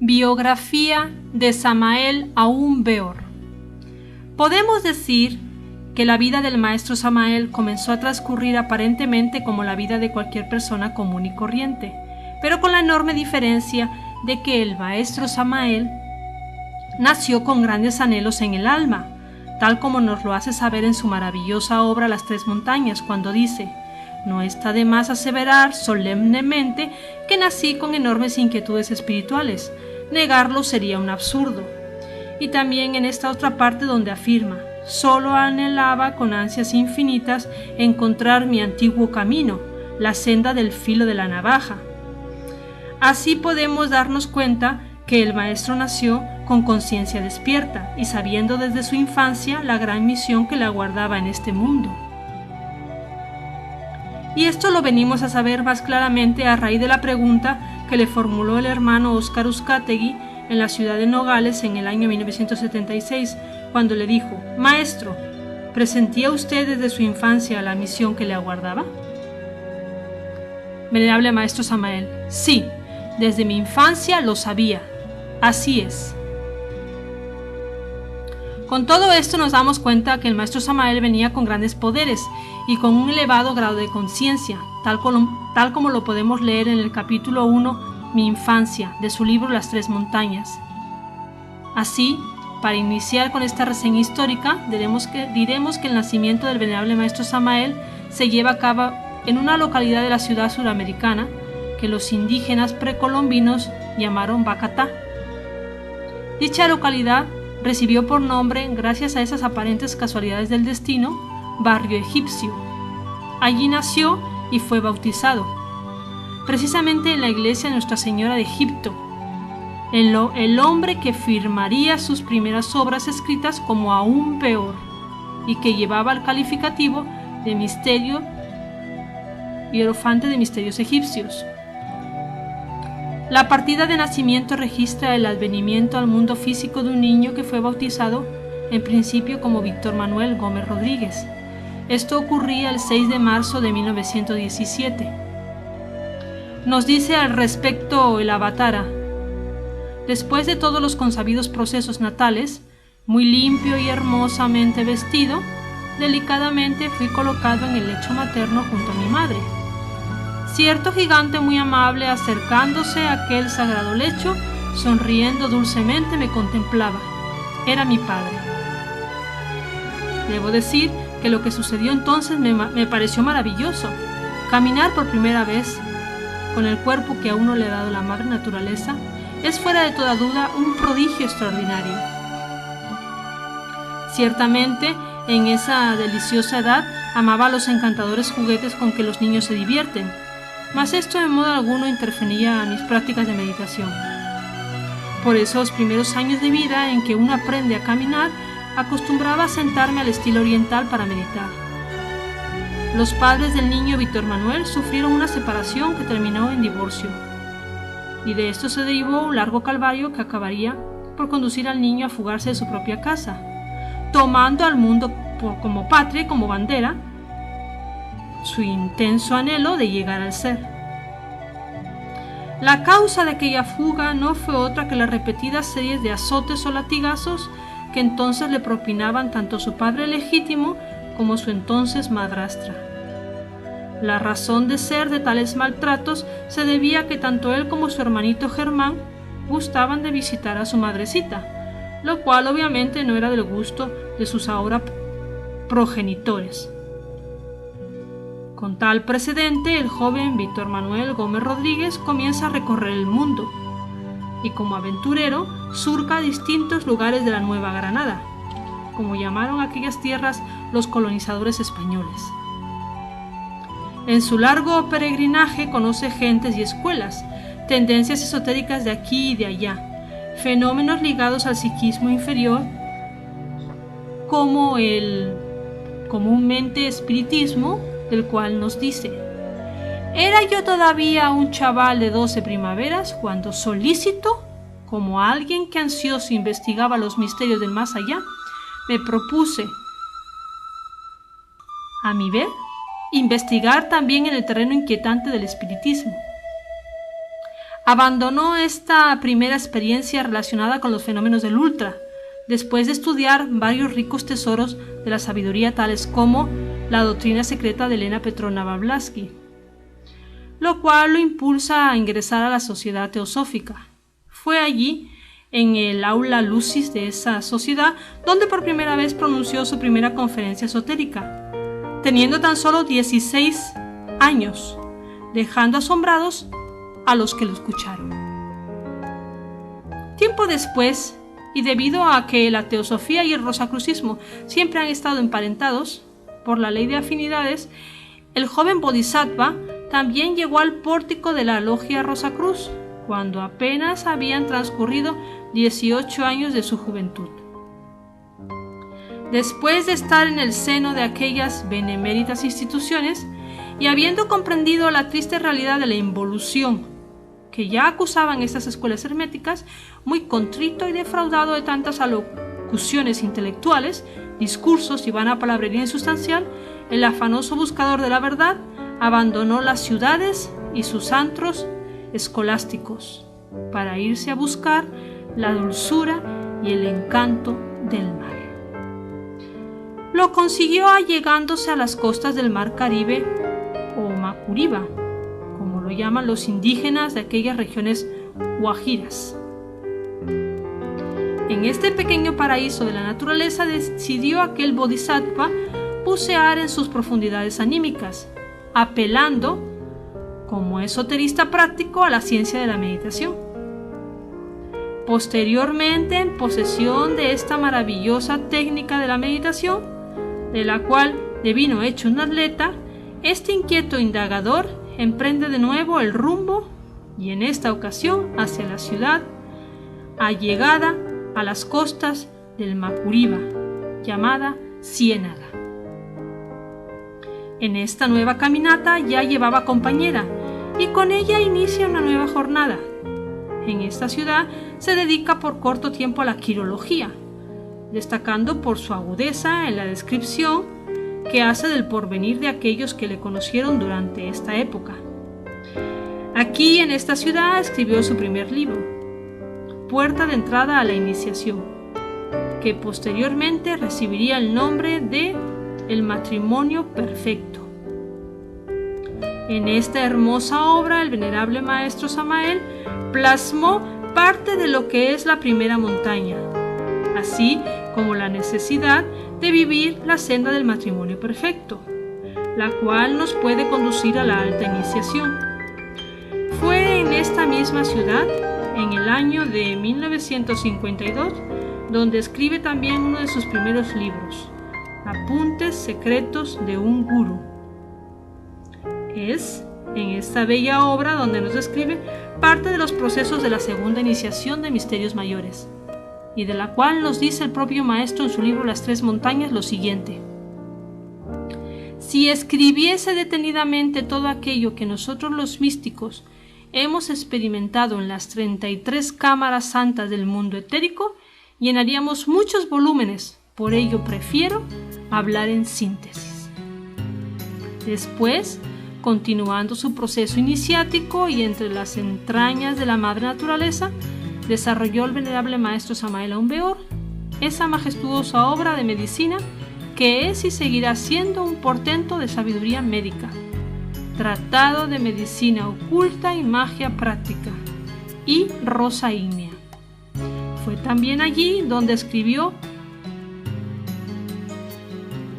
Biografía de Samael Aún Weor. Podemos decir que la vida del maestro Samael comenzó a transcurrir aparentemente como la vida de cualquier persona común y corriente, pero con la enorme diferencia de que el maestro Samael nació con grandes anhelos en el alma, tal como nos lo hace saber en su maravillosa obra Las Tres Montañas, cuando dice: no está de más aseverar solemnemente que nací con enormes inquietudes espirituales. Negarlo sería un absurdo. Y también en esta otra parte donde afirma: solo anhelaba con ansias infinitas encontrar mi antiguo camino, la senda del filo de la navaja. Así podemos darnos cuenta que el maestro nació con conciencia despierta y sabiendo desde su infancia la gran misión que le aguardaba en este mundo. Y esto lo venimos a saber más claramente a raíz de la pregunta que le formuló el hermano Óscar Uzcategui en la ciudad de Nogales en el año 1976, cuando le dijo: maestro, ¿presentía usted desde su infancia la misión que le aguardaba? Venerable maestro Samael: sí, desde mi infancia lo sabía. Así es. Con todo esto nos damos cuenta que el maestro Samael venía con grandes poderes y con un elevado grado de conciencia, tal como lo podemos leer en el capítulo 1, Mi infancia, de su libro Las Tres Montañas. Así, para iniciar con esta reseña histórica, diremos que el nacimiento del venerable maestro Samael se lleva a cabo en una localidad de la ciudad suramericana que los indígenas precolombinos llamaron Bacatá. Dicha localidad recibió por nombre, gracias a esas aparentes casualidades del destino, Barrio Egipcio. Allí nació y fue bautizado, precisamente en la iglesia de Nuestra Señora de Egipto, el hombre que firmaría sus primeras obras escritas como Aún Weor y que llevaba el calificativo de misterio hierofante de misterios egipcios. La partida de nacimiento registra el advenimiento al mundo físico de un niño que fue bautizado en principio como Víctor Manuel Gómez Rodríguez. Esto ocurría el 6 de marzo de 1917. Nos dice al respecto el Avatara: después de todos los consabidos procesos natales, muy limpio y hermosamente vestido, delicadamente fui colocado en el lecho materno junto a mi madre. Cierto gigante muy amable, acercándose a aquel sagrado lecho, sonriendo dulcemente me contemplaba. Era mi padre. Debo decir que lo que sucedió entonces me pareció maravilloso. Caminar por primera vez, con el cuerpo que a uno le ha dado la madre naturaleza, es fuera de toda duda un prodigio extraordinario. Ciertamente, en esa deliciosa edad, amaba los encantadores juguetes con que los niños se divierten, mas esto en modo alguno interfería en mis prácticas de meditación. Por esos primeros años de vida en que uno aprende a caminar, acostumbraba a sentarme al estilo oriental para meditar. Los padres del niño Víctor Manuel sufrieron una separación que terminó en divorcio, y de esto se derivó un largo calvario que acabaría por conducir al niño a fugarse de su propia casa, tomando al mundo como patria y como bandera su intenso anhelo de llegar al ser. La causa de aquella fuga no fue otra que las repetidas series de azotes o latigazos que entonces le propinaban tanto su padre legítimo como su entonces madrastra. La razón de ser de tales maltratos se debía a que tanto él como su hermanito Germán gustaban de visitar a su madrecita, lo cual obviamente no era del gusto de sus ahora progenitores. Con tal precedente, el joven Víctor Manuel Gómez Rodríguez comienza a recorrer el mundo y como aventurero surca distintos lugares de la Nueva Granada, como llamaron aquellas tierras los colonizadores españoles. En su largo peregrinaje conoce gentes y escuelas, tendencias esotéricas de aquí y de allá, fenómenos ligados al psiquismo inferior como el comúnmente espiritismo, del cual nos dice: era yo todavía un chaval de 12 primaveras cuando, solícito, como alguien que ansioso investigaba los misterios del más allá, me propuse, a mi ver, investigar también en el terreno inquietante del espiritismo. Abandonó esta primera experiencia relacionada con los fenómenos del ultra, después de estudiar varios ricos tesoros de la sabiduría tales como la doctrina secreta de Elena Petrovna Blavatsky, lo cual lo impulsa a ingresar a la sociedad teosófica. Fue allí, en el aula lucis de esa sociedad, donde por primera vez pronunció su primera conferencia esotérica, teniendo tan solo 16 años, dejando asombrados a los que lo escucharon. Tiempo después, y debido a que la teosofía y el rosacrucismo siempre han estado emparentados por la ley de afinidades, el joven bodhisattva también llegó al pórtico de la logia Rosacruz, cuando apenas habían transcurrido 18 años de su juventud. Después de estar en el seno de aquellas beneméritas instituciones y habiendo comprendido la triste realidad de la involución que ya acusaban estas escuelas herméticas, muy contrito y defraudado de tantas alocuciones intelectuales, discursos y vana palabrería insustancial, el afanoso buscador de la verdad abandonó las ciudades y sus antros escolásticos para irse a buscar la dulzura y el encanto del mar. Lo consiguió allegándose a las costas del mar Caribe o Macuriba, como lo llaman los indígenas de aquellas regiones guajiras. En este pequeño paraíso de la naturaleza decidió aquel bodhisattva bucear en sus profundidades anímicas, apelando, como esoterista práctico, a la ciencia de la meditación. Posteriormente, en posesión de esta maravillosa técnica de la meditación, de la cual devino hecho un atleta, este inquieto indagador emprende de nuevo el rumbo, y en esta ocasión hacia la ciudad allegada a las costas del Macuriba, llamada Ciénaga. En esta nueva caminata ya llevaba compañera, y con ella inicia una nueva jornada. En esta ciudad se dedica por corto tiempo a la quirología, destacando por su agudeza en la descripción que hace del porvenir de aquellos que le conocieron durante esta época. Aquí, en esta ciudad, escribió su primer libro, Puerta de entrada a la iniciación, que posteriormente recibiría el nombre de El matrimonio perfecto. En esta hermosa obra, el venerable maestro Samael plasmó parte de lo que es la primera montaña, así como la necesidad de vivir la senda del matrimonio perfecto, la cual nos puede conducir a la alta iniciación. Fue en esta misma ciudad, en el año de 1952, donde escribe también uno de sus primeros libros, Apuntes secretos de un gurú. Es en esta bella obra donde nos describe parte de los procesos de la segunda iniciación de misterios mayores, y de la cual nos dice el propio maestro en su libro Las Tres Montañas lo siguiente: si escribiese detenidamente todo aquello que nosotros los místicos hemos experimentado en las 33 cámaras santas del mundo etérico, llenaríamos muchos volúmenes, por ello prefiero hablar en síntesis. Después, continuando su proceso iniciático y entre las entrañas de la madre naturaleza, desarrolló el venerable maestro Samael Aun Weor esa majestuosa obra de medicina que es y seguirá siendo un portento de sabiduría médica, Tratado de Medicina Oculta y Magia Práctica, y Rosa Ígnea. Fue también allí donde escribió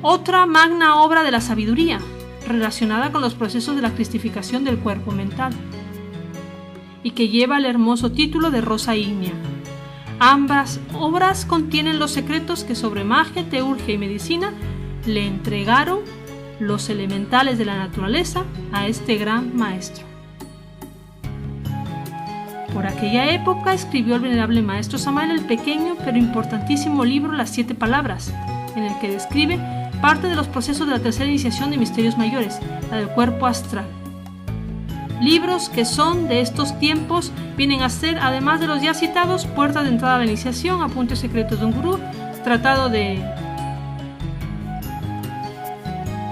otra magna obra de la sabiduría, relacionada con los procesos de la cristificación del cuerpo mental, y que lleva el hermoso título de Rosa Ígnea. Ambas obras contienen los secretos que sobre magia, teurgia y medicina le entregaron los elementales de la naturaleza a este gran maestro. Por aquella época escribió el venerable maestro Samael el pequeño pero importantísimo libro Las Siete Palabras, en el que describe parte de los procesos de la tercera iniciación de misterios mayores, la del cuerpo astral. Libros que son de estos tiempos vienen a ser, además de los ya citados, Puerta de entrada a la iniciación, Apuntes secretos de un gurú, Tratado de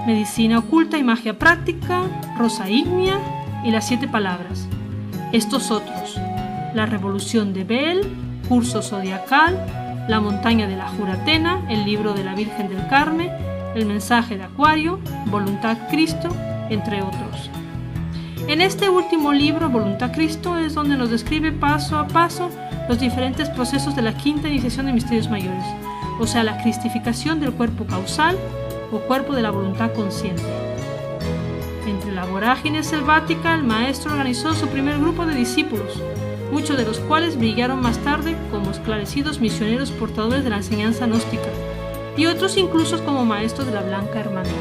Medicina oculta y magia práctica, Rosa Ígnea y Las Siete Palabras. Estos otros, la revolución de Bel, curso zodiacal, la montaña de la Juratena, el libro de la Virgen del Carmen, el mensaje de Acuario, Voluntad Cristo, entre otros. En este último libro, Voluntad Cristo, es donde nos describe paso a paso los diferentes procesos de la quinta iniciación de misterios mayores, o sea, la cristificación del cuerpo causal o cuerpo de la voluntad consciente. Entre la vorágine selvática, el maestro organizó su primer grupo de discípulos, muchos de los cuales brillaron más tarde como esclarecidos misioneros portadores de la enseñanza gnóstica, y otros incluso como maestros de la Blanca Hermandad.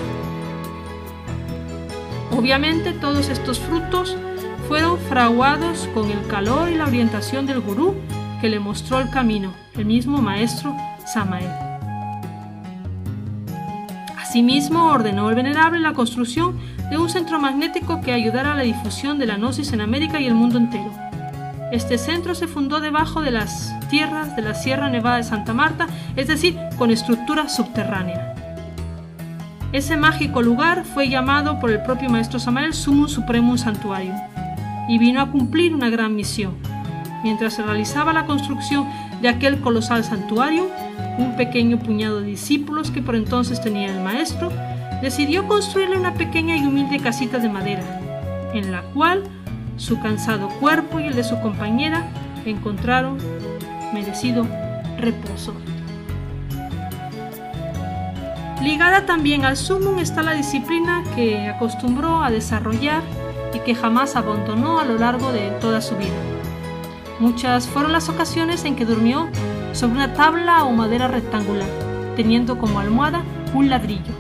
Obviamente todos estos frutos fueron fraguados con el calor y la orientación del gurú que le mostró el camino, el mismo maestro Samael. Asimismo, ordenó el Venerable la construcción de un centro magnético que ayudara a la difusión de la gnosis en América y el mundo entero. Este centro se fundó debajo de las tierras de la Sierra Nevada de Santa Marta, es decir, con estructura subterránea. Ese mágico lugar fue llamado por el propio maestro Samael Sumum Supremum Santuarium y vino a cumplir una gran misión. Mientras se realizaba la construcción de aquel colosal santuario, un pequeño puñado de discípulos que por entonces tenía el maestro decidió construirle una pequeña y humilde casita de madera, en la cual su cansado cuerpo y el de su compañera encontraron merecido reposo. Ligada también al sumum está la disciplina que acostumbró a desarrollar y que jamás abandonó a lo largo de toda su vida. Muchas fueron las ocasiones en que durmió sobre una tabla o madera rectangular, teniendo como almohada un ladrillo.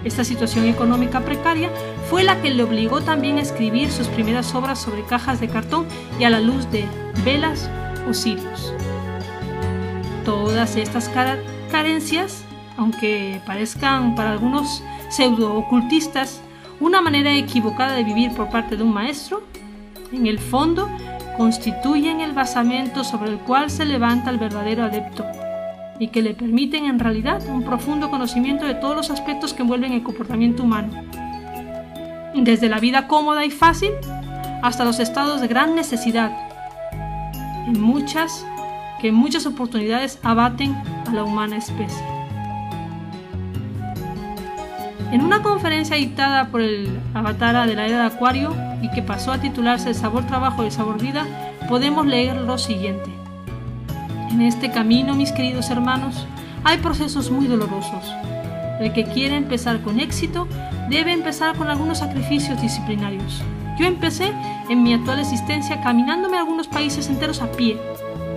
Esta situación económica precaria fue la que le obligó también a escribir sus primeras obras sobre cajas de cartón y a la luz de velas o cirios. Todas estas carencias, aunque parezcan para algunos pseudo-ocultistas una manera equivocada de vivir por parte de un maestro, en el fondo constituyen el basamento sobre el cual se levanta el verdadero adepto y que le permiten en realidad un profundo conocimiento de todos los aspectos que envuelven el comportamiento humano, desde la vida cómoda y fácil hasta los estados de gran necesidad, que en muchas oportunidades abaten a la humana especie. En una conferencia dictada por el avatara de la era de Acuario y que pasó a titularse El sabor trabajo y el sabor vida, podemos leer lo siguiente. En este camino, mis queridos hermanos, hay procesos muy dolorosos. El que quiere empezar con éxito debe empezar con algunos sacrificios disciplinarios. Yo empecé en mi actual existencia caminándome a algunos países enteros a pie,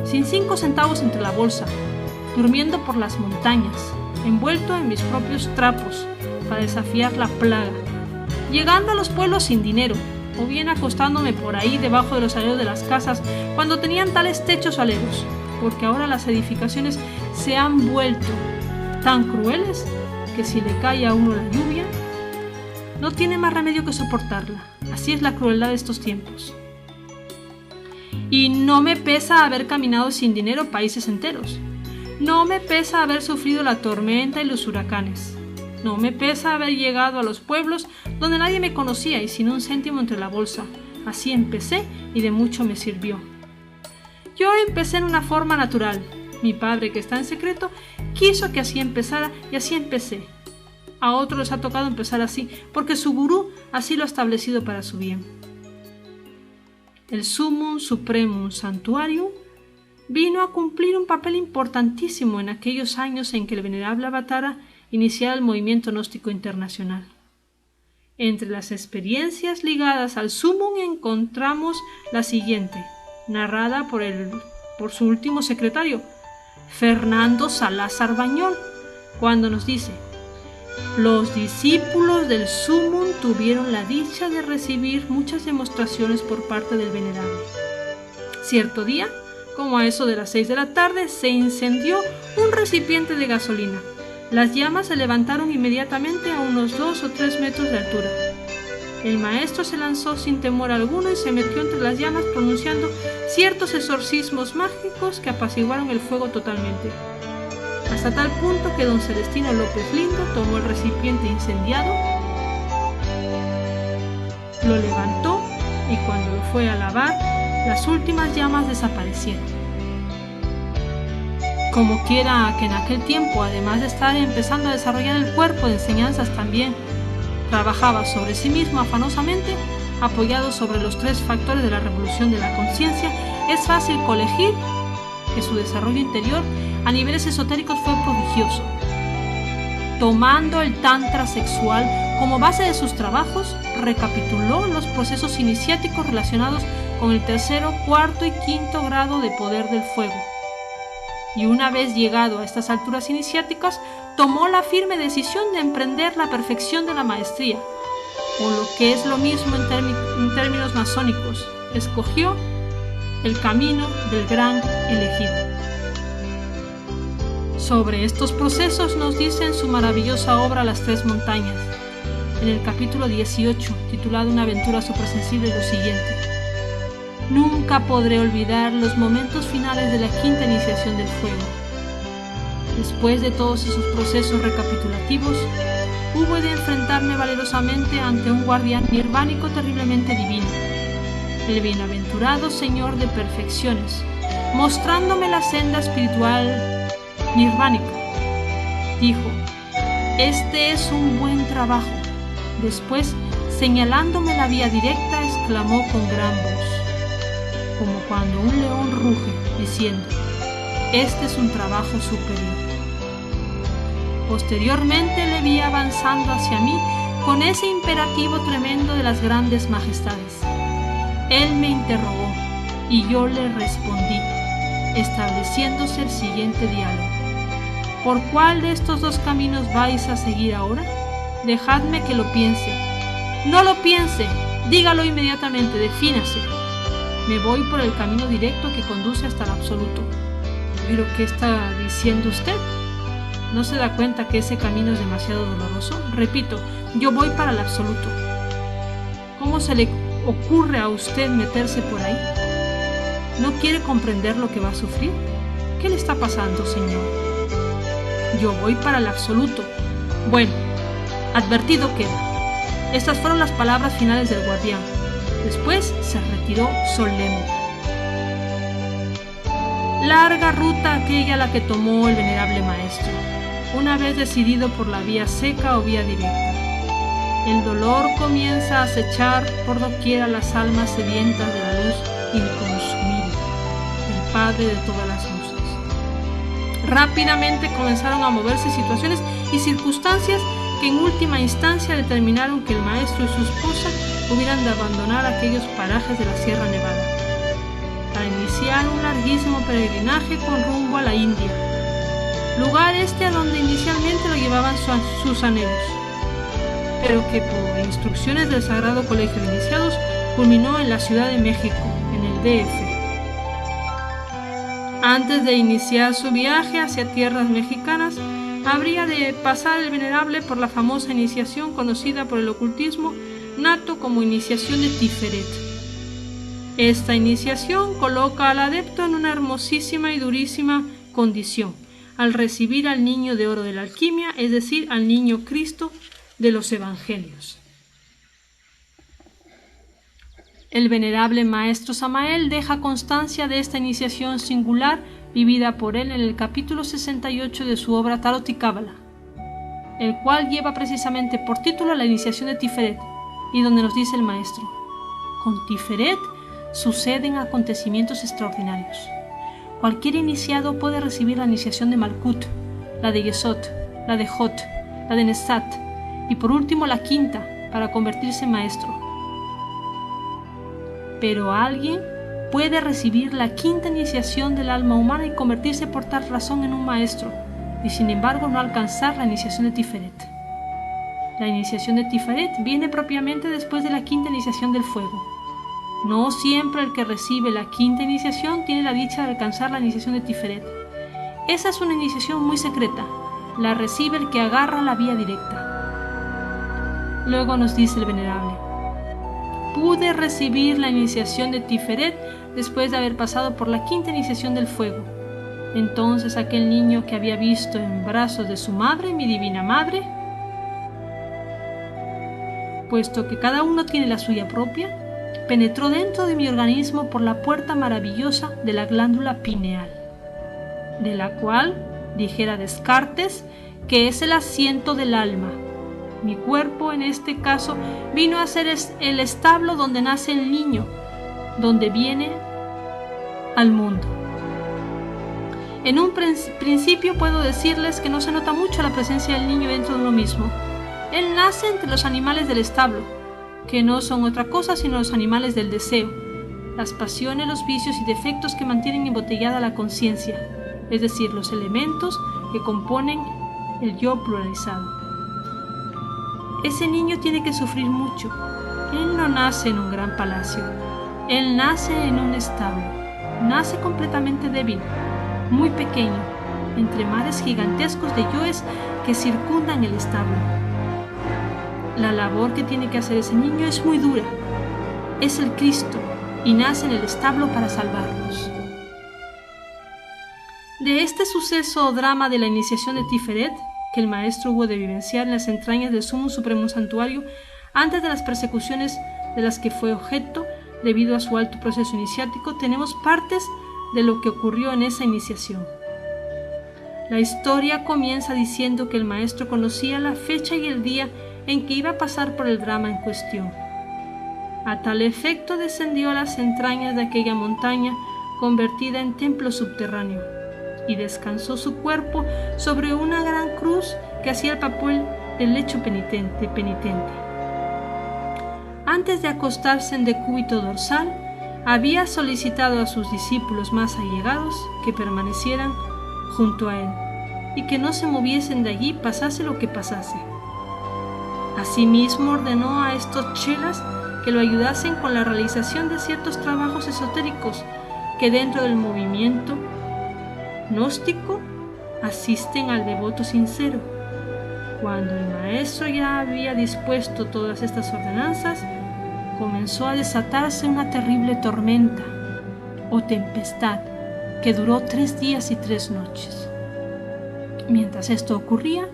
sin 5 centavos entre la bolsa, durmiendo por las montañas, envuelto en mis propios trapos, para desafiar la plaga, llegando a los pueblos sin dinero, o bien acostándome por ahí debajo de los aleros de las casas cuando tenían tales techos o aleros, porque ahora las edificaciones se han vuelto tan crueles que si le cae a uno la lluvia, no tiene más remedio que soportarla. Así es la crueldad de estos tiempos. Y no me pesa haber caminado sin dinero países enteros. No me pesa haber sufrido la tormenta y los huracanes. No me pesa haber llegado a los pueblos donde nadie me conocía y sin un céntimo entre la bolsa. Así empecé y de mucho me sirvió. Yo empecé en una forma natural. Mi padre, que está en secreto, quiso que así empezara y así empecé. A otros les ha tocado empezar así, porque su gurú así lo ha establecido para su bien. El Sumum Supremum Santuarium vino a cumplir un papel importantísimo en aquellos años en que el venerable avatara iniciara el movimiento gnóstico internacional. Entre las experiencias ligadas al Sumum encontramos la siguiente, narrada por su último secretario, Fernando Salazar Bañol, cuando nos dice: los discípulos del Sumum tuvieron la dicha de recibir muchas demostraciones por parte del venerable. Cierto día, como a eso de las 6 de la tarde, se incendió un recipiente de gasolina. Las llamas se levantaron inmediatamente a unos 2 o 3 metros de altura. El maestro se lanzó sin temor alguno y se metió entre las llamas pronunciando ciertos exorcismos mágicos que apaciguaron el fuego totalmente. Hasta tal punto que don Celestino López Lindo tomó el recipiente incendiado, lo levantó y cuando lo fue a lavar, las últimas llamas desaparecieron. Como quiera que en aquel tiempo, además de estar empezando a desarrollar el cuerpo de enseñanzas, también trabajaba sobre sí mismo afanosamente, apoyado sobre los 3 factores de la revolución de la conciencia, es fácil colegir que su desarrollo interior a niveles esotéricos fue prodigioso. Tomando el tantra sexual como base de sus trabajos, recapituló los procesos iniciáticos relacionados con el 3º, 4º y 5º grado de poder del fuego. Y una vez llegado a estas alturas iniciáticas, tomó la firme decisión de emprender la perfección de la maestría, o lo que es lo mismo en términos masónicos, escogió el camino del gran elegido. Sobre estos procesos nos dice en su maravillosa obra Las 3 montañas, en el capítulo 18, titulado Una aventura suprasensible, lo siguiente: nunca podré olvidar los momentos finales de la 5ª iniciación del fuego. Después de todos esos procesos recapitulativos, hube de enfrentarme valerosamente ante un guardián nirvánico terriblemente divino, el bienaventurado Señor de perfecciones, mostrándome la senda espiritual nirvánica. Dijo: este es un buen trabajo. Después, señalándome la vía directa, exclamó con gran voz, como cuando un león ruge, diciendo: este es un trabajo superior. Posteriormente le vi avanzando hacia mí con ese imperativo tremendo de las grandes majestades. Él me interrogó y yo le respondí, estableciéndose el siguiente diálogo: ¿por cuál de estos 2 caminos vais a seguir ahora? Dejadme que lo piense. No lo piense, dígalo inmediatamente, defínase. Me voy por el camino directo que conduce hasta el absoluto. ¿Pero qué está diciendo usted? ¿No se da cuenta que ese camino es demasiado doloroso? Repito, yo voy para el absoluto. ¿Cómo se le ocurre a usted meterse por ahí? ¿No quiere comprender lo que va a sufrir? ¿Qué le está pasando, señor? Yo voy para el absoluto. Bueno, advertido queda. Estas fueron las palabras finales del guardián. Después se retiró solemne. Larga ruta aquella la que tomó el venerable maestro, una vez decidido por la vía seca o vía directa. El dolor comienza a acechar por doquier a las almas sedientas de la luz inconsumible, el Padre de todas las luces. Rápidamente comenzaron a moverse situaciones y circunstancias que en última instancia determinaron que el maestro y su esposa hubieran de abandonar aquellos parajes de la Sierra Nevada para iniciar un larguísimo peregrinaje con rumbo a la India, lugar a donde inicialmente lo llevaban sus anhelos, pero que por instrucciones del Sagrado Colegio de Iniciados culminó en la Ciudad de México, en el DF. Antes de iniciar su viaje hacia tierras mexicanas, habría de pasar el venerable por la famosa iniciación conocida por el ocultismo nato como iniciación de Tiferet. Esta iniciación coloca al adepto en una hermosísima y durísima condición al recibir al niño de oro de la alquimia, es decir, al niño Cristo de los Evangelios. El venerable maestro Samael deja constancia de esta iniciación singular vivida por él en el capítulo 68 de su obra Tarot y Cábala, el cual lleva precisamente por título la iniciación de Tiferet, y donde nos dice el maestro: con Tiferet suceden acontecimientos extraordinarios. Cualquier iniciado puede recibir la iniciación de Malkut, la de Yesod, la de Jot, la de Nesat y por último la 5ª para convertirse en maestro. Pero alguien puede recibir la 5ª iniciación del alma humana y convertirse por tal razón en un maestro, y sin embargo no alcanzar la iniciación de Tiferet. La iniciación de Tiferet viene propiamente después de la 5ª iniciación del fuego. No siempre el que recibe la 5ª iniciación tiene la dicha de alcanzar la iniciación de Tiferet. Esa es una iniciación muy secreta, la recibe el que agarra la vía directa. Luego nos dice el venerable: pude recibir la iniciación de Tiferet después de haber pasado por la 5ª iniciación del fuego. Entonces aquel niño que había visto en brazos de su madre, mi divina madre, puesto que cada uno tiene la suya propia, penetró dentro de mi organismo por la puerta maravillosa de la glándula pineal, de la cual, dijera Descartes, que es el asiento del alma. Mi cuerpo, en este caso, vino a ser el establo donde nace el niño, donde viene al mundo. En un principio puedo decirles que no se nota mucho la presencia del niño dentro de uno mismo. Él nace entre los animales del establo, que no son otra cosa sino los animales del deseo, las pasiones, los vicios y defectos que mantienen embotellada la conciencia, es decir, los elementos que componen el yo pluralizado. Ese niño tiene que sufrir mucho. Él no nace en un gran palacio, él nace en un establo, nace completamente débil, muy pequeño, entre mares gigantescos de yoes que circundan el establo. La labor que tiene que hacer ese niño es muy dura. Es el Cristo y nace en el establo para salvarnos. De este suceso o drama de la iniciación de Tiferet, que el maestro hubo de vivenciar en las entrañas del Sumo Supremo Santuario antes de las persecuciones de las que fue objeto debido a su alto proceso iniciático, tenemos partes de lo que ocurrió en esa iniciación. La historia comienza diciendo que el maestro conocía la fecha y el día en que iba a pasar por el drama en cuestión. A tal efecto descendió a las entrañas de aquella montaña convertida en templo subterráneo y descansó su cuerpo sobre una gran cruz que hacía el papel del lecho penitente. Antes de acostarse en decúbito dorsal, había solicitado a sus discípulos más allegados que permanecieran junto a él y que no se moviesen de allí pasase lo que pasase. Asimismo ordenó a estos chelas que lo ayudasen con la realización de ciertos trabajos esotéricos que dentro del movimiento gnóstico asisten al devoto sincero. Cuando el maestro ya había dispuesto todas estas ordenanzas, comenzó a desatarse una terrible tormenta o tempestad que duró 3 días y 3 noches. Mientras esto ocurría,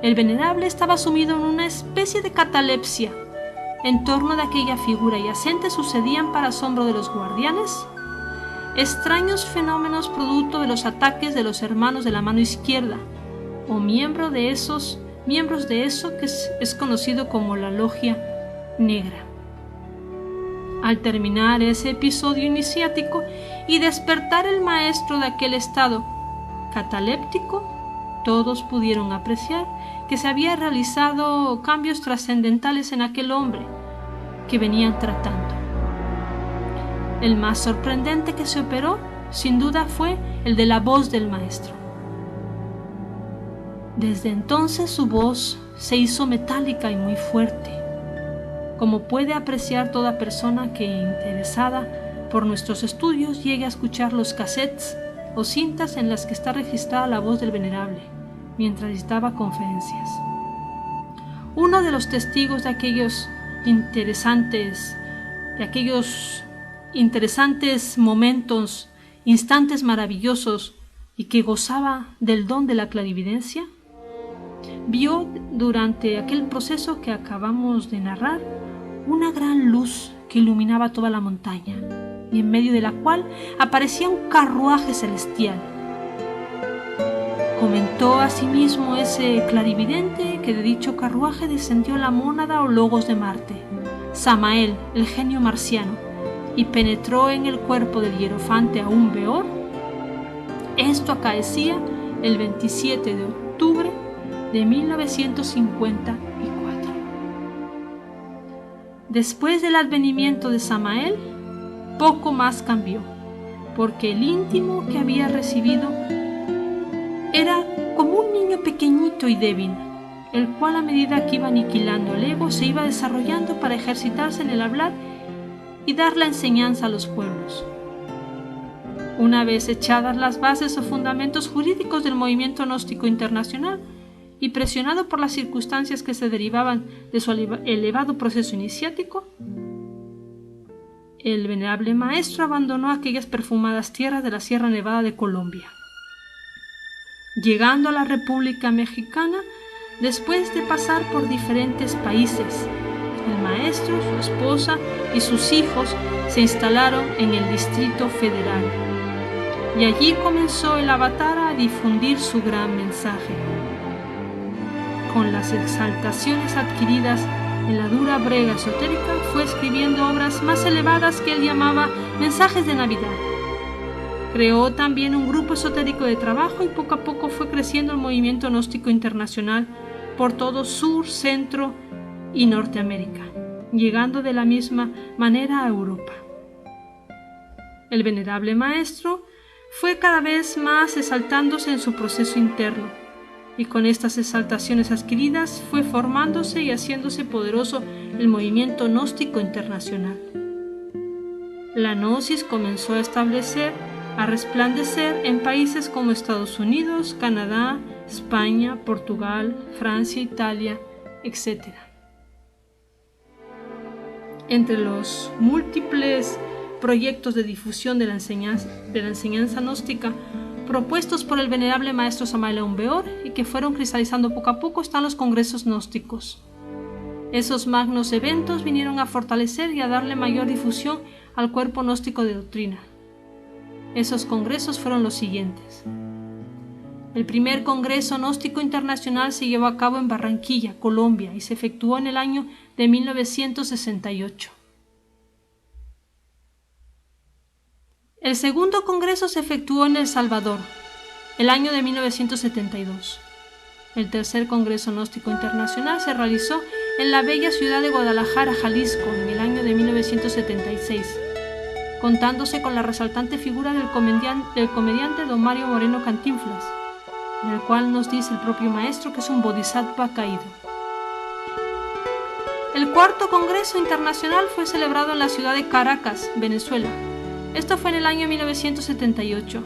el venerable estaba sumido en una especie de catalepsia. En torno de aquella figura yacente sucedían, para asombro de los guardianes, extraños fenómenos producto de los ataques de los hermanos de la mano izquierda, o miembros de eso que es conocido como la logia negra. Al terminar ese episodio iniciático y despertar el maestro de aquel estado cataléptico, todos pudieron apreciar que se había realizado cambios trascendentales en aquel hombre que venían tratando. El más sorprendente que se operó, sin duda, fue el de la voz del maestro. Desde entonces su voz se hizo metálica y muy fuerte, como puede apreciar toda persona que, interesada por nuestros estudios, llegue a escuchar los cassettes o cintas en las que está registrada la voz del venerable mientras dictaba conferencias. Uno de los testigos de aquellos interesantes momentos, instantes maravillosos, y que gozaba del don de la clarividencia, vio durante aquel proceso que acabamos de narrar una gran luz que iluminaba toda la montaña y en medio de la cual aparecía un carruaje celestial. Comentó asimismo ese clarividente que de dicho carruaje descendió la mónada o logos de Marte, Samael, el genio marciano, y penetró en el cuerpo del hierofante Aún Beor. Esto acaecía el 27 de octubre de 1954. Después del advenimiento de Samael, poco más cambió, porque el íntimo que había recibido era como un niño pequeñito y débil, el cual a medida que iba aniquilando el ego se iba desarrollando para ejercitarse en el hablar y dar la enseñanza a los pueblos. Una vez echadas las bases o fundamentos jurídicos del movimiento gnóstico internacional y presionado por las circunstancias que se derivaban de su elevado proceso iniciático, el venerable maestro abandonó aquellas perfumadas tierras de la Sierra Nevada de Colombia, llegando a la República Mexicana después de pasar por diferentes países, El maestro, su esposa y sus hijos se instalaron en el Distrito Federal y allí comenzó el avatar a difundir su gran mensaje. Con las exaltaciones adquiridas en la dura brega esotérica, fue escribiendo obras más elevadas que él llamaba mensajes de Navidad. Creó también un grupo esotérico de trabajo y poco a poco fue creciendo el movimiento gnóstico internacional por todo Sur, Centro y Norteamérica, llegando de la misma manera a Europa. El venerable maestro fue cada vez más exaltándose en su proceso interno, y con estas exaltaciones adquiridas fue formándose y haciéndose poderoso el movimiento gnóstico internacional. La gnosis comenzó a resplandecer en países como Estados Unidos, Canadá, España, Portugal, Francia, Italia, etc. Entre los múltiples proyectos de difusión de la enseñanza gnóstica propuestos por el venerable maestro Samael Aun Weor y que fueron cristalizando poco a poco están los congresos gnósticos. Esos magnos eventos vinieron a fortalecer y a darle mayor difusión al cuerpo gnóstico de doctrina. Esos congresos fueron los siguientes. El primer Congreso Gnóstico Internacional se llevó a cabo en Barranquilla, Colombia, y se efectuó en el año de 1968. El segundo congreso se efectuó en El Salvador, el año de 1972. El tercer Congreso Gnóstico Internacional se realizó en la bella ciudad de Guadalajara, Jalisco, en el año de 1976, contándose con la resaltante figura del comediante don Mario Moreno Cantinflas, del cual nos dice el propio maestro que es un bodhisattva caído. El cuarto Congreso Internacional fue celebrado en la ciudad de Caracas, Venezuela. Esto fue en el año 1978.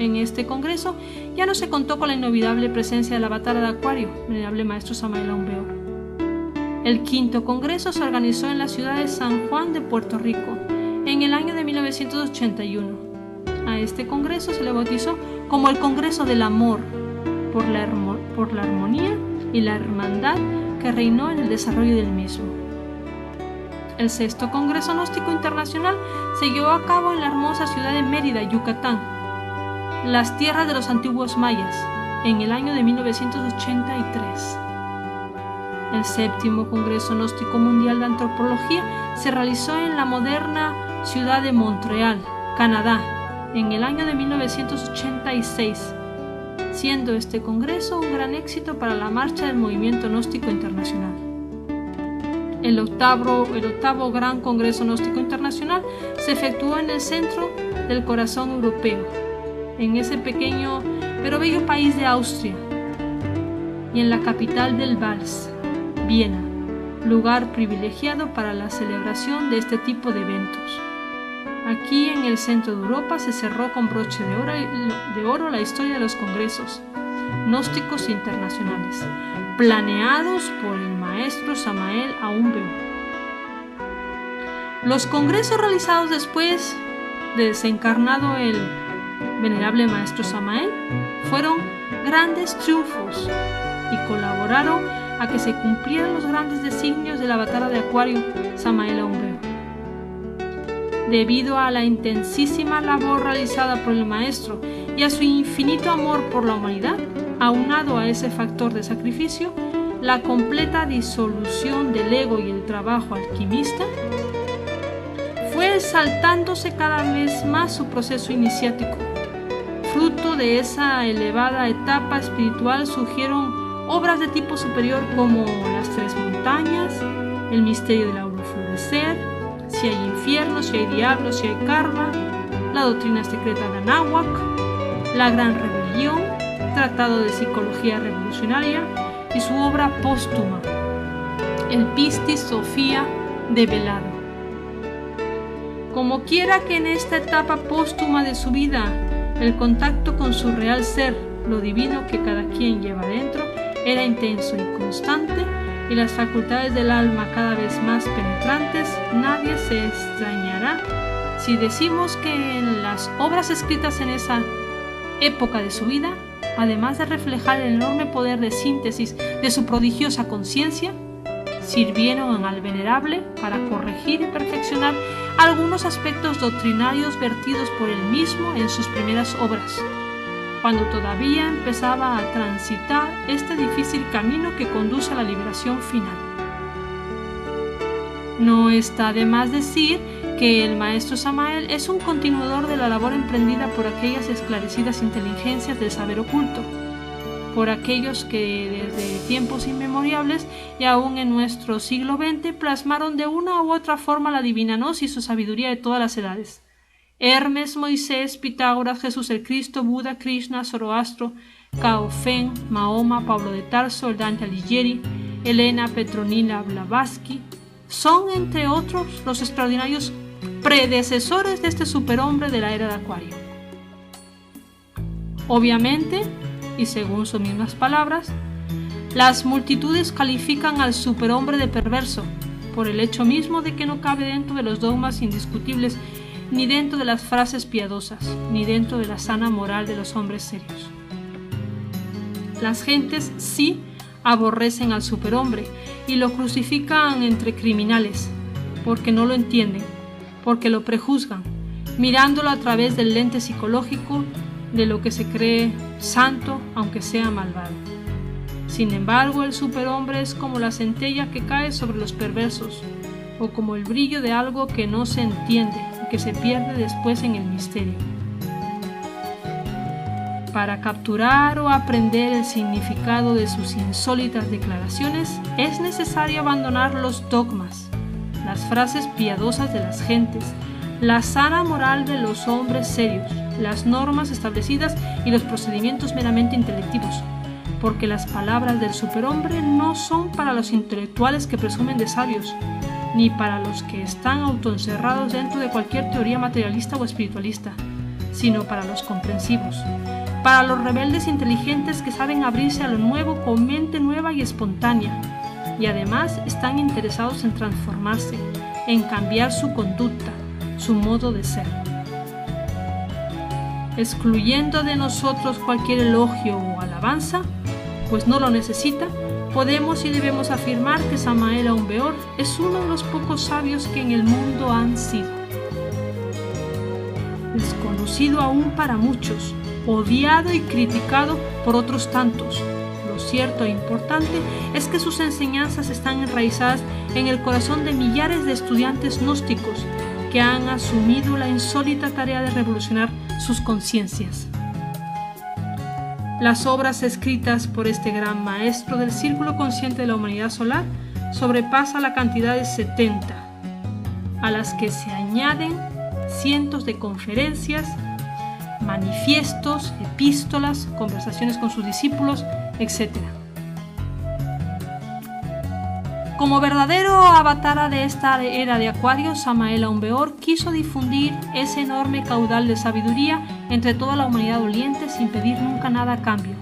En este congreso ya no se contó con la inolvidable presencia del avatar de Acuario, venerable maestro Samael Aun Weor. El quinto congreso se organizó en la ciudad de San Juan de Puerto Rico, en el año de 1981. A este congreso se le bautizó como el Congreso del Amor, por la armonía y la hermandad que reinó en el desarrollo del mismo. El sexto Congreso Gnóstico Internacional se llevó a cabo en la hermosa ciudad de Mérida, Yucatán, las tierras de los antiguos mayas, en el año de 1983. El séptimo Congreso Gnóstico Mundial de Antropología se realizó en la moderna ciudad de Montreal, Canadá, en el año de 1986, siendo este congreso un gran éxito para la marcha del movimiento gnóstico internacional. El octavo Gran Congreso Gnóstico Internacional se efectuó en el centro del corazón europeo, en ese pequeño pero bello país de Austria, y en la capital del Vals, Viena, lugar privilegiado para la celebración de este tipo de eventos. Aquí en el centro de Europa se cerró con broche de oro la historia de los congresos gnósticos internacionales, planeados por el maestro Samael Aun Weor. Los congresos realizados después de desencarnado el venerable maestro Samael fueron grandes triunfos y colaboraron a que se cumplieran los grandes designios del avatar de Acuario Samael Aun Weor. Debido a la intensísima labor realizada por el maestro y a su infinito amor por la humanidad, aunado a ese factor de sacrificio, la completa disolución del ego y el trabajo alquimista, fue exaltándose cada vez más su proceso iniciático. Fruto de esa elevada etapa espiritual surgieron obras de tipo superior como Las Tres Montañas, El Misterio del Auroflorecer, Si hay infierno, si hay diablo, si hay karma, La Doctrina Secreta de Anáhuac, La Gran Rebelión, Tratado de Psicología Revolucionaria y su obra póstuma, El Pistis Sophia develado. Como quiera que en esta etapa póstuma de su vida el contacto con su real ser, lo divino que cada quien lleva dentro, era intenso y constante, y las facultades del alma cada vez más penetrantes, nadie se extrañará si decimos que en las obras escritas en esa época de su vida, además de reflejar el enorme poder de síntesis de su prodigiosa conciencia, sirvieron al Venerable para corregir y perfeccionar algunos aspectos doctrinarios vertidos por él mismo en sus primeras obras, cuando todavía empezaba a transitar este difícil camino que conduce a la liberación final. No está de más decir que el maestro Samael es un continuador de la labor emprendida por aquellas esclarecidas inteligencias del saber oculto, por aquellos que desde tiempos inmemoriales y aún en nuestro siglo XX plasmaron de una u otra forma la divina gnosis o sabiduría de todas las edades. Hermes, Moisés, Pitágoras, Jesús el Cristo, Buda, Krishna, Zoroastro, Cao Fen, Mahoma, Pablo de Tarso, el Dante Alighieri, Elena Petronila Blavatsky, son entre otros los extraordinarios predecesores de este superhombre de la era de Acuario. Obviamente, y según sus mismas palabras, las multitudes califican al superhombre de perverso por el hecho mismo de que no cabe dentro de los dogmas indiscutibles, ni dentro de las frases piadosas, ni dentro de la sana moral de los hombres serios. Las gentes sí aborrecen al superhombre y lo crucifican entre criminales, porque no lo entienden, porque lo prejuzgan, mirándolo a través del lente psicológico de lo que se cree santo, aunque sea malvado. Sin embargo, el superhombre es como la centella que cae sobre los perversos, o como el brillo de algo que no se entiende y que se pierde después en el misterio. Para capturar o aprender el significado de sus insólitas declaraciones, es necesario abandonar los dogmas, las frases piadosas de las gentes, la sana moral de los hombres serios, las normas establecidas y los procedimientos meramente intelectivos, porque las palabras del superhombre no son para los intelectuales que presumen de sabios, ni para los que están autoencerrados dentro de cualquier teoría materialista o espiritualista, sino para los comprensivos, para los rebeldes inteligentes que saben abrirse a lo nuevo con mente nueva y espontánea, y además están interesados en transformarse, en cambiar su conducta, su modo de ser. Excluyendo de nosotros cualquier elogio o alabanza, pues no lo necesita, podemos y debemos afirmar que Samael Aun Weor es uno de los pocos sabios que en el mundo han sido. Desconocido aún para muchos, odiado y criticado por otros tantos, lo cierto e importante es que sus enseñanzas están enraizadas en el corazón de millares de estudiantes gnósticos que han asumido la insólita tarea de revolucionar sus conciencias. Las obras escritas por este gran maestro del círculo consciente de la humanidad solar sobrepasa la cantidad de 70, a las que se añaden cientos de conferencias, manifiestos, epístolas, conversaciones con sus discípulos, etc. Como verdadero avatara de esta era de Acuario, Samael Aun Weor quiso difundir ese enorme caudal de sabiduría entre toda la humanidad doliente sin pedir nunca nada a cambio.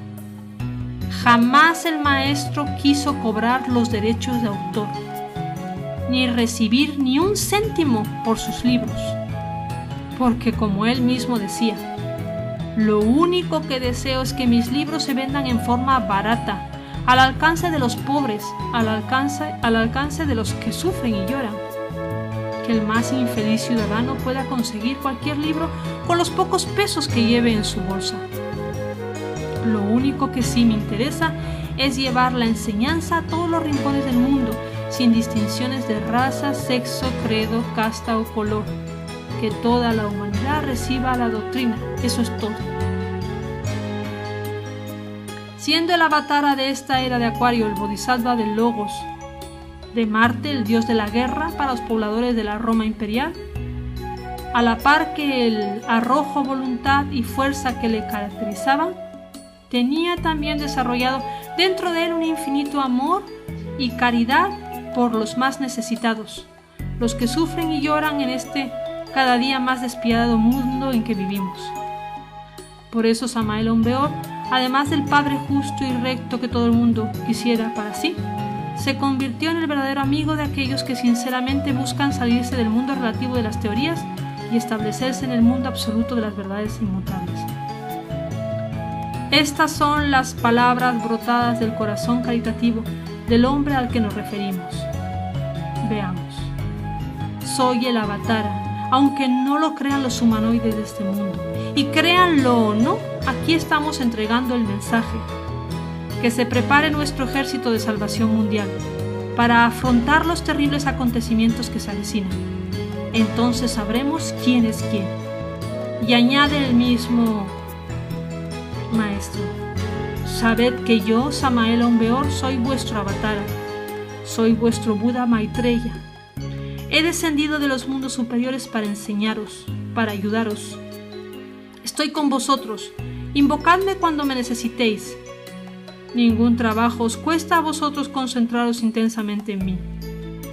Jamás el maestro quiso cobrar los derechos de autor, ni recibir ni un céntimo por sus libros, porque como él mismo decía, lo único que deseo es que mis libros se vendan en forma barata, al alcance de los pobres, al alcance de los que sufren y lloran. Que el más infeliz ciudadano pueda conseguir cualquier libro con los pocos pesos que lleve en su bolsa. Lo único que sí me interesa es llevar la enseñanza a todos los rincones del mundo, sin distinciones de raza, sexo, credo, casta o color. Que toda la humanidad reciba la doctrina, eso es todo. Siendo el avatara de esta era de Acuario el Bodhisattva del Logos, de Marte, el dios de la guerra para los pobladores de la Roma imperial, a la par que el arrojo, voluntad y fuerza que le caracterizaban, tenía también desarrollado dentro de él un infinito amor y caridad por los más necesitados, los que sufren y lloran en este cada día más despiadado mundo en que vivimos. Por eso Samael Aun Weor, además del Padre justo y recto que todo el mundo quisiera para sí, se convirtió en el verdadero amigo de aquellos que sinceramente buscan salirse del mundo relativo de las teorías y establecerse en el mundo absoluto de las verdades inmutables. Estas son las palabras brotadas del corazón caritativo del hombre al que nos referimos. Veamos. Soy el Avatara, aunque no lo crean los humanoides de este mundo. Y créanlo o no, aquí estamos entregando el mensaje. Que se prepare nuestro ejército de salvación mundial para afrontar los terribles acontecimientos que se avecinan. Entonces sabremos quién es quién. Y añade el mismo maestro: sabed que yo, Samael Aun Weor, soy vuestro Avatara, soy vuestro Buda Maitreya. He descendido de los mundos superiores para enseñaros, para ayudaros. Estoy con vosotros, invocadme cuando me necesitéis. Ningún trabajo os cuesta a vosotros concentraros intensamente en mí.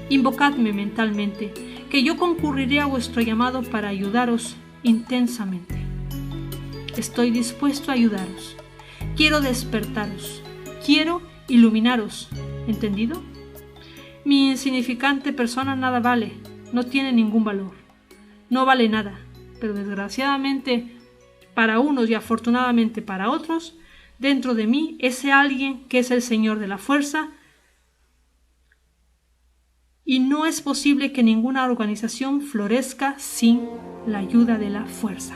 Invocadme mentalmente, que yo concurriré a vuestro llamado para ayudaros intensamente. Estoy dispuesto a ayudaros. Quiero despertaros. Quiero iluminaros. ¿Entendido? Mi insignificante persona nada vale, no tiene ningún valor. No vale nada, pero desgraciadamente para unos y afortunadamente para otros, dentro de mí, ese alguien que es el Señor de la fuerza, y no es posible que ninguna organización florezca sin la ayuda de la fuerza.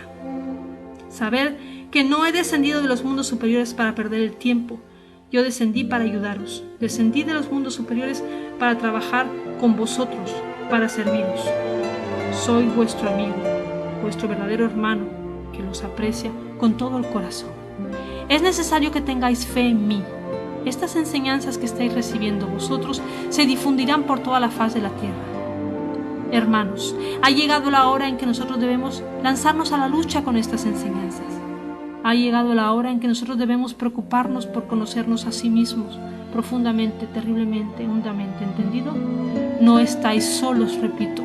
Saber que no he descendido de los mundos superiores para perder el tiempo. Yo descendí para ayudaros. Descendí de los mundos superiores para trabajar con vosotros, para serviros. Soy vuestro amigo, vuestro verdadero hermano, que los aprecia con todo el corazón. Es necesario que tengáis fe en mí. Estas enseñanzas que estáis recibiendo vosotros se difundirán por toda la faz de la tierra. Hermanos, ha llegado la hora en que nosotros debemos lanzarnos a la lucha con estas enseñanzas. Ha llegado la hora en que nosotros debemos preocuparnos por conocernos a sí mismos profundamente, terriblemente, hondamente. ¿Entendido? No estáis solos, repito.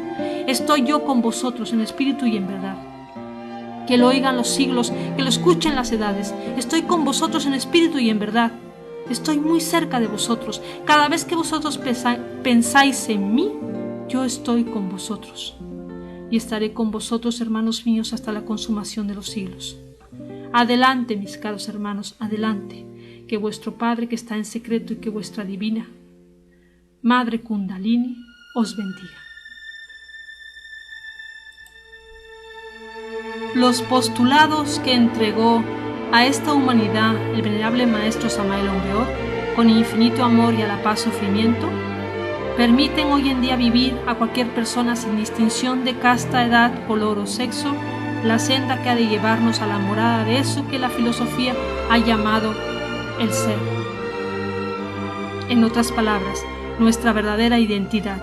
Estoy yo con vosotros en espíritu y en verdad. Que lo oigan los siglos, que lo escuchen las edades. Estoy con vosotros en espíritu y en verdad. Estoy muy cerca de vosotros. Cada vez que vosotros pensáis en mí, yo estoy con vosotros. Y estaré con vosotros, hermanos míos, hasta la consumación de los siglos. Adelante, mis caros hermanos, adelante. Que vuestro Padre que está en secreto y que vuestra divina Madre Kundalini os bendiga. Los postulados que entregó a esta humanidad el venerable Maestro Samael Aun Weor, con infinito amor y a la paz sufrimiento, permiten hoy en día vivir a cualquier persona sin distinción de casta, edad, color o sexo, la senda que ha de llevarnos a la morada de eso que la filosofía ha llamado el ser. En otras palabras, nuestra verdadera identidad.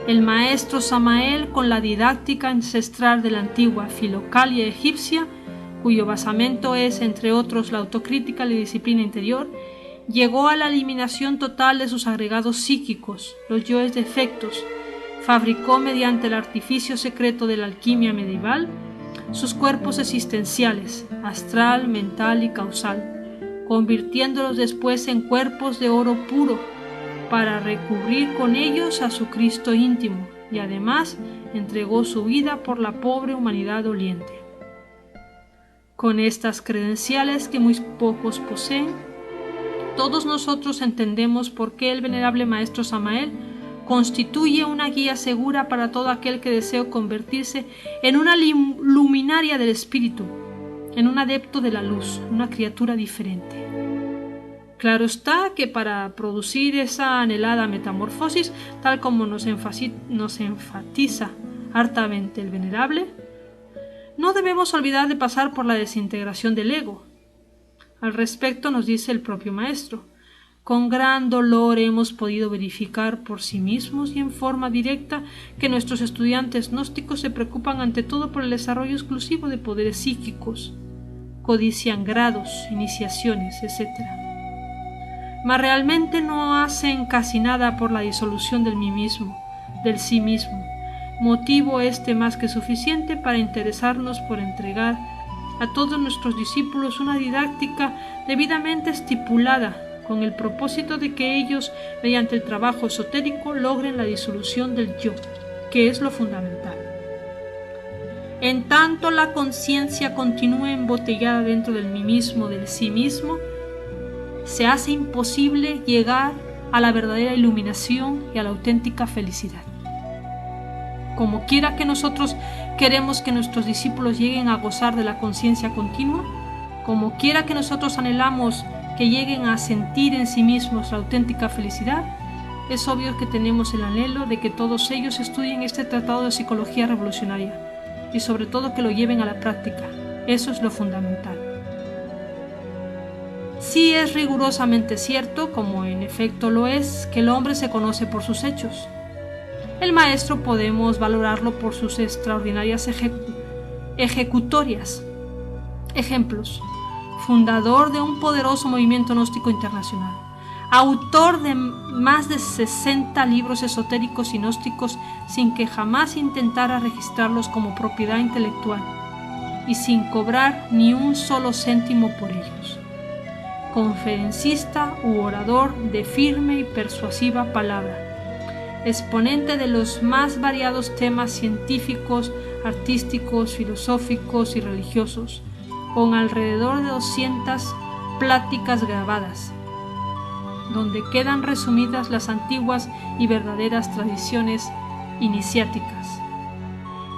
El maestro Samael, con la didáctica ancestral de la antigua Filocalia egipcia, cuyo basamento es, entre otros, la autocrítica y la disciplina interior, llegó a la eliminación total de sus agregados psíquicos, los yoes defectos, fabricó mediante el artificio secreto de la alquimia medieval sus cuerpos existenciales, astral, mental y causal, convirtiéndolos después en cuerpos de oro puro, para recurrir con ellos a su Cristo íntimo, y además entregó su vida por la pobre humanidad doliente. Con estas credenciales que muy pocos poseen, todos nosotros entendemos por qué el venerable Maestro Samael constituye una guía segura para todo aquel que desea convertirse en una luminaria del espíritu, en un adepto de la luz, una criatura diferente. Claro está que para producir esa anhelada metamorfosis, tal como nos enfatiza hartamente el venerable, no debemos olvidar de pasar por la desintegración del ego. Al respecto nos dice el propio Maestro: con gran dolor hemos podido verificar por sí mismos y en forma directa que nuestros estudiantes gnósticos se preocupan ante todo por el desarrollo exclusivo de poderes psíquicos, codician grados, iniciaciones, etc. Mas realmente no hacen casi nada por la disolución del mí mismo, del sí mismo, motivo este más que suficiente para interesarnos por entregar a todos nuestros discípulos una didáctica debidamente estipulada, con el propósito de que ellos, mediante el trabajo esotérico, logren la disolución del yo, que es lo fundamental. En tanto la conciencia continúe embotellada dentro del mí mismo, del sí mismo, se hace imposible llegar a la verdadera iluminación y a la auténtica felicidad. Como quiera que nosotros queremos que nuestros discípulos lleguen a gozar de la conciencia continua, como quiera que nosotros anhelamos que lleguen a sentir en sí mismos la auténtica felicidad, es obvio que tenemos el anhelo de que todos ellos estudien este tratado de psicología revolucionaria y sobre todo que lo lleven a la práctica. Eso es lo fundamental. Sí es rigurosamente cierto, como en efecto lo es, que el hombre se conoce por sus hechos. El maestro podemos valorarlo por sus extraordinarias ejecutorias. Ejemplos: fundador de un poderoso movimiento gnóstico internacional, autor de más de 60 libros esotéricos y gnósticos sin que jamás intentara registrarlos como propiedad intelectual y sin cobrar ni un solo céntimo por ellos. Conferencista u orador de firme y persuasiva palabra. Exponente de los más variados temas científicos, artísticos, filosóficos y religiosos, con alrededor de 200 pláticas grabadas, donde quedan resumidas las antiguas y verdaderas tradiciones iniciáticas.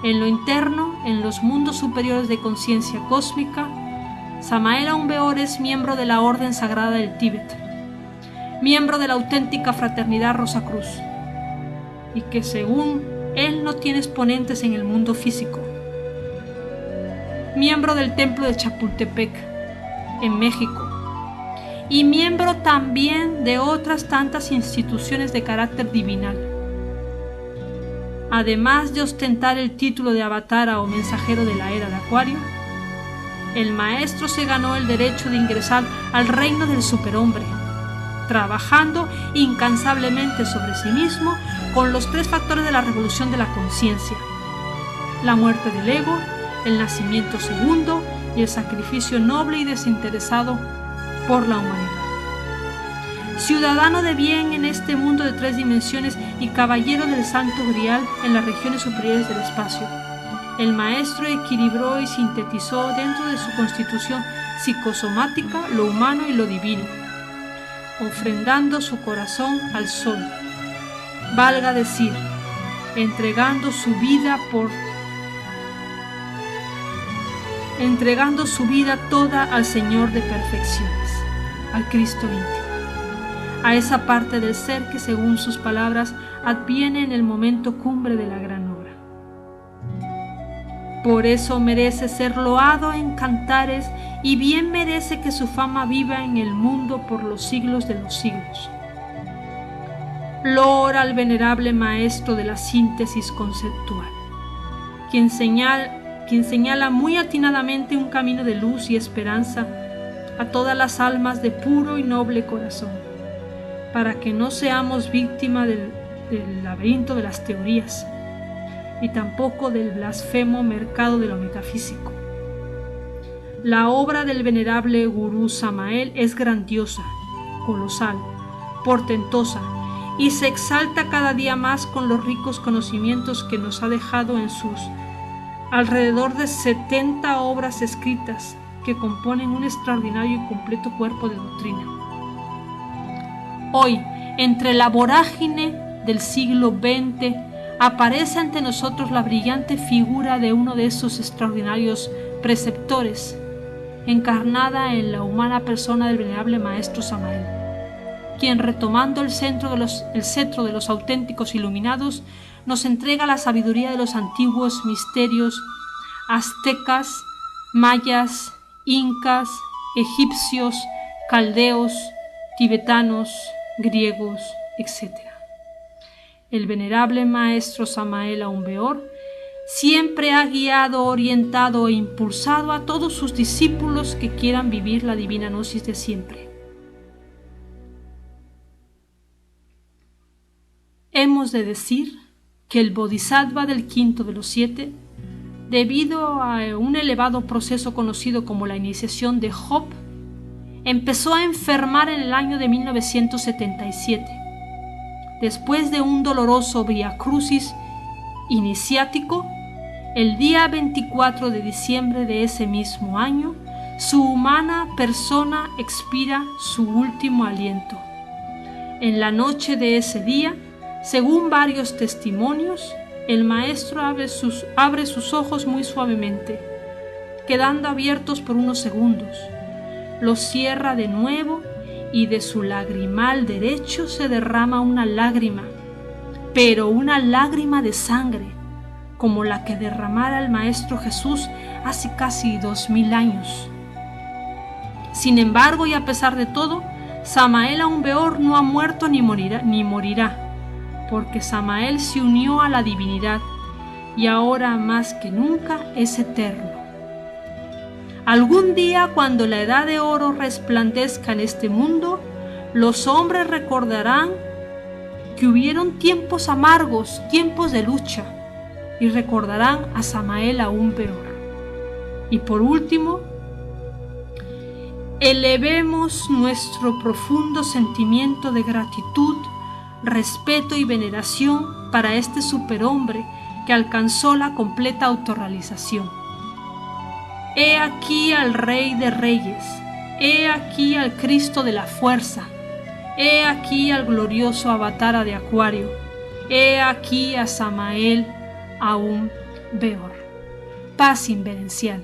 En lo interno, en los mundos superiores de conciencia cósmica, Samael Aun Weor es miembro de la Orden Sagrada del Tíbet, miembro de la auténtica Fraternidad Rosacruz, y que según él no tiene exponentes en el mundo físico. Miembro del Templo de Chapultepec, en México, y miembro también de otras tantas instituciones de carácter divinal. Además de ostentar el título de avatara o mensajero de la era de Acuario, el maestro se ganó el derecho de ingresar al reino del superhombre, trabajando incansablemente sobre sí mismo con los 3 factores de la revolución de la conciencia: la muerte del ego, el nacimiento segundo y el sacrificio noble y desinteresado por la humanidad. Ciudadano de bien en este mundo de 3 dimensiones y caballero del Santo Grial en las regiones superiores del espacio, el maestro equilibró y sintetizó dentro de su constitución psicosomática lo humano y lo divino, ofrendando su corazón al sol, valga decir, entregando su vida toda al Señor de perfecciones, al Cristo íntimo, a esa parte del ser que, según sus palabras, adviene en el momento cumbre de la gran obra. Por eso merece ser loado en cantares y bien merece que su fama viva en el mundo por los siglos de los siglos. Loor al venerable maestro de la síntesis conceptual, quien señala muy atinadamente un camino de luz y esperanza a todas las almas de puro y noble corazón, para que no seamos víctimas del laberinto de las teorías y tampoco del blasfemo mercado de lo metafísico. La obra del venerable gurú Samael es grandiosa, colosal, portentosa, y se exalta cada día más con los ricos conocimientos que nos ha dejado en sus alrededor de 70 obras escritas que componen un extraordinario y completo cuerpo de doctrina. Hoy, entre la vorágine del siglo XX, aparece ante nosotros la brillante figura de uno de esos extraordinarios preceptores, encarnada en la humana persona del venerable maestro Samael, quien, retomando el cetro de los auténticos iluminados, nos entrega la sabiduría de los antiguos misterios aztecas, mayas, incas, egipcios, caldeos, tibetanos, griegos, etc. El venerable maestro Samael Aun Weor siempre ha guiado, orientado e impulsado a todos sus discípulos que quieran vivir la divina gnosis de siempre. Hemos de decir que el Bodhisattva del quinto de los 7, debido a un elevado proceso conocido como la iniciación de Job, empezó a enfermar en el año de 1977. Después de un doloroso vía crucis iniciático, el día 24 de diciembre de ese mismo año, su humana persona expira su último aliento. En la noche de ese día, según varios testimonios, el maestro abre sus ojos muy suavemente, quedando abiertos por unos segundos. Los cierra de nuevo y de su lagrimal derecho se derrama una lágrima, pero una lágrima de sangre, como la que derramara el Maestro Jesús hace casi 2000 años. Sin embargo, y a pesar de todo, Samael Aún Weor no ha muerto ni morirá, porque Samael se unió a la divinidad y ahora más que nunca es eterno. Algún día, cuando la edad de oro resplandezca en este mundo, los hombres recordarán que hubieron tiempos amargos, tiempos de lucha, y recordarán a Samael Aún Weor. Y por último, elevemos nuestro profundo sentimiento de gratitud, respeto y veneración para este superhombre que alcanzó la completa autorrealización. He aquí al Rey de Reyes, he aquí al Cristo de la Fuerza, he aquí al glorioso Avatara de Acuario, he aquí a Samael Aún Weor. Paz inverencial.